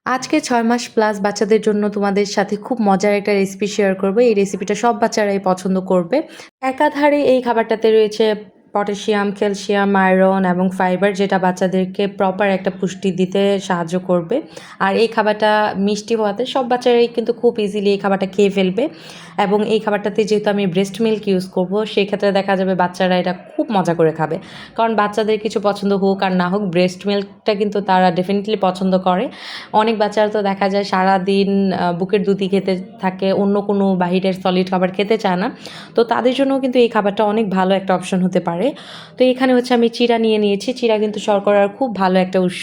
আজকে ৬ মাস প্লাস বাচ্চাদের জন্য তোমাদের সাথে খুব মজার একটা রেসিপি শেয়ার করব। এই রেসিপিটা সব বাচ্চারাই পছন্দ করবে। একাধারে এই খাবারটাতে রয়েছে পটাশিয়াম, ক্যালসিয়াম, আয়রন এবং ফাইবার, যেটা বাচ্চাদেরকে প্রপার একটা পুষ্টি দিতে সাহায্য করবে। আর এই খাবারটা মিষ্টি হওয়াতে সব বাচ্চারাই কিন্তু খুব ইজিলি এই খাবারটা খেয়ে ফেলবে। এবং এই খাবারটাতে যেহেতু আমি ব্রেস্ট মিল্ক ইউজ করব, সেক্ষেত্রে দেখা যাবে বাচ্চারা এটা খুব মজা করে খাবে। কারণ বাচ্চাদের কিছু পছন্দ হোক আর না হোক, ব্রেস্ট মিল্কটা কিন্তু তারা ডেফিনেটলি পছন্দ করে। অনেক বাচ্চারা তো দেখা যায় সারাদিন বুকের দুধই খেতে থাকে, অন্য কোনো বাহিরের সলিড খাবার খেতে চায় না। তো তাদের জন্যও কিন্তু এই খাবারটা অনেক ভালো একটা অপশন হতে পারে। তো এখানে হচ্ছে আমি চিড়া নিয়ে নিয়েছি। চিড়া কিন্তু শর্করার খুব ভালো একটা উৎস।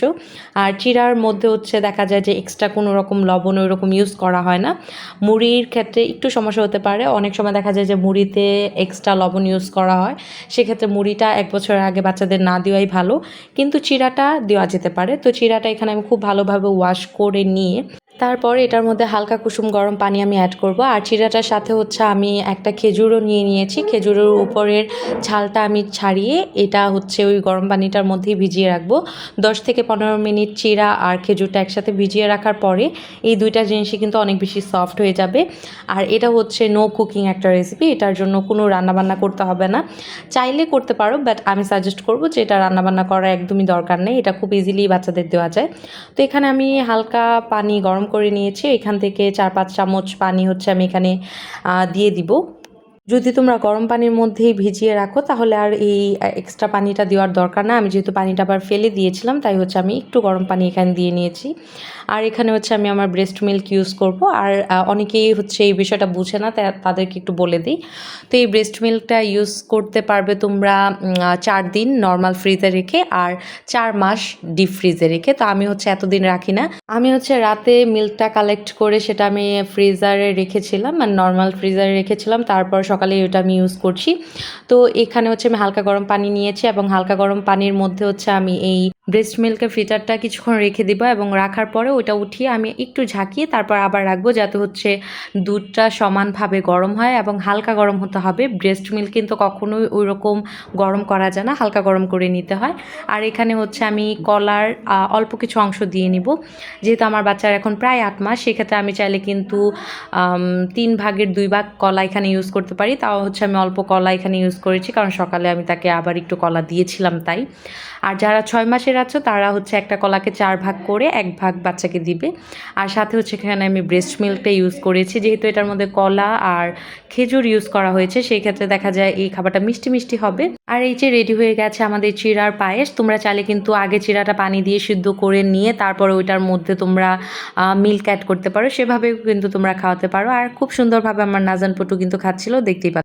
আর চিড়ার মধ্যে হচ্ছে দেখা যায় যে এক্সট্রা কোনো রকম লবণ ওইরকম ইউজ করা হয় না। মুড়ির ক্ষেত্রে একটু সমস্যা হতে পারে, অনেক সময় দেখা যায় যে মুড়িতে এক্সট্রা লবণ ইউজ করা হয়। সেক্ষেত্রে মুড়িটা ১ বছরের আগে বাচ্চাদের না দেওয়াই ভালো, কিন্তু চিড়াটা দেওয়া যেতে পারে। তো চিড়াটা এখানে আমি খুব ভালোভাবে ওয়াশ করে নিয়ে তারপরে এটার মধ্যে হালকা কুসুম গরম পানি আমি অ্যাড করব। আর চিড়াটার সাথে হচ্ছে আমি একটা খেজুরও নিয়ে নিয়েছি। খেজুরের উপরের ছালটা আমি ছাড়িয়ে এটা হচ্ছে ওই গরম পানিটার মধ্যেই ভিজিয়ে রাখবো। ১০ থেকে ১৫ মিনিট চিড়া আর খেজুরটা একসাথে ভিজিয়ে রাখার পরে এই দুইটা জিনিসই কিন্তু অনেক বেশি সফট হয়ে যাবে। আর এটা হচ্ছে নো কুকিং একটা রেসিপি, এটার জন্য কোনো রান্নাবান্না করতে হবে না। চাইলে করতে পারো, বাট আমি সাজেস্ট করব যে এটা রান্নাবান্না করা একদমই দরকার নেই, এটা খুব ইজিলি বাচ্চাদের দেওয়া যায়। তো এখানে আমি হালকা পানি গরম করে নিয়েছি। এখান থেকে ৪-৫ চামচ পানি হচ্ছে আমি এখানে দিয়ে দিব। যদি তোমরা গরম পানির মধ্যেই ভিজিয়ে রাখো তাহলে আর এই এক্সট্রা পানিটা দেওয়ার দরকার না। আমি যেহেতু পানিটা আবার ফেলে দিয়েছিলাম, তাই হচ্ছে আমি একটু গরম পানি এখানে দিয়ে নিয়েছি। আর এখানে হচ্ছে আমি আমার ব্রেস্ট মিল্ক ইউজ করব। আর অনেকেই হচ্ছে এই বিষয়টা বুঝে না, তাই তাদেরকে একটু বলে দিই। তো এই ব্রেস্ট মিল্কটা ইউজ করতে পারবে তোমরা ৪ দিন নর্মাল ফ্রিজে রেখে আর ৪ মাস ডিপ ফ্রিজে রেখে। তো আমি হচ্ছে এতদিন রাখি না, আমি হচ্ছে রাতে মিল্কটা কালেক্ট করে সেটা আমি ফ্রিজারে রেখেছিলাম, মানে নর্মাল ফ্রিজারে রেখেছিলাম, তারপর সকালে ওটা আমি ইউজ করছি। তো এখানে হচ্ছে আমি হালকা গরম পানি নিয়েছি এবং হালকা গরম পানির মধ্যে হচ্ছে আমি এই ব্রেস্ট মিল্কের ফিটারটা কিছুক্ষণ রেখে দিব এবং রাখার পরে ওটা উঠিয়ে আমি একটু ঝাঁকিয়ে তারপর আবার রাখবো, যাতে হচ্ছে দুধটা সমানভাবে গরম হয় এবং হালকা গরম হতে হবে। ব্রেস্ট মিল্ক কিন্তু কখনোই ওই রকম গরম করা যায় না, হালকা গরম করে নিতে হয়। আর এখানে হচ্ছে আমি কলার অল্প কিছু অংশ দিয়ে নিব। যেহেতু আমার বাচ্চার এখন প্রায় ৮ মাস, সেক্ষেত্রে আমি চাইলে কিন্তু ৩ ভাগের ২ ভাগ কলা এখানে ইউজ করতে পারি। তাও হচ্ছে আমি অল্প কলা এখানে ইউজ করেছি, কারণ সকালে আমি তাকে আবার একটু কলা দিয়েছিলাম তাই। আর যারা ৬ মাসের আছো তারা হচ্ছে একটা কলাকে ৪ ভাগ করে ১ ভাগ বাচ্চাকে দিবে। আর সাথে হচ্ছে এখানে আমি ব্রেস্ট মিল্কটা ইউজ করেছি, যেহেতু এটার মধ্যে কলা আর খেজুর ইউজ করা হয়েছে, সেই ক্ষেত্রে দেখা যায় এই খাবারটা মিষ্টি মিষ্টি হবে। আর এই যে রেডি হয়ে গেছে আমাদের চিড়ার পায়েস। তোমরা চাইলে কিন্তু আগে চিড়াটা পানি দিয়ে সিদ্ধ করে নিয়ে তারপরে ওইটার মধ্যে তোমরা মিল্ক অ্যাড করতে পারো, সেভাবেও কিন্তু তোমরা খাওয়াতে পারো। আর খুব সুন্দরভাবে আমার নাজান পটু কিন্তু খাচ্ছিল, দেখতেই পাচ্ছ।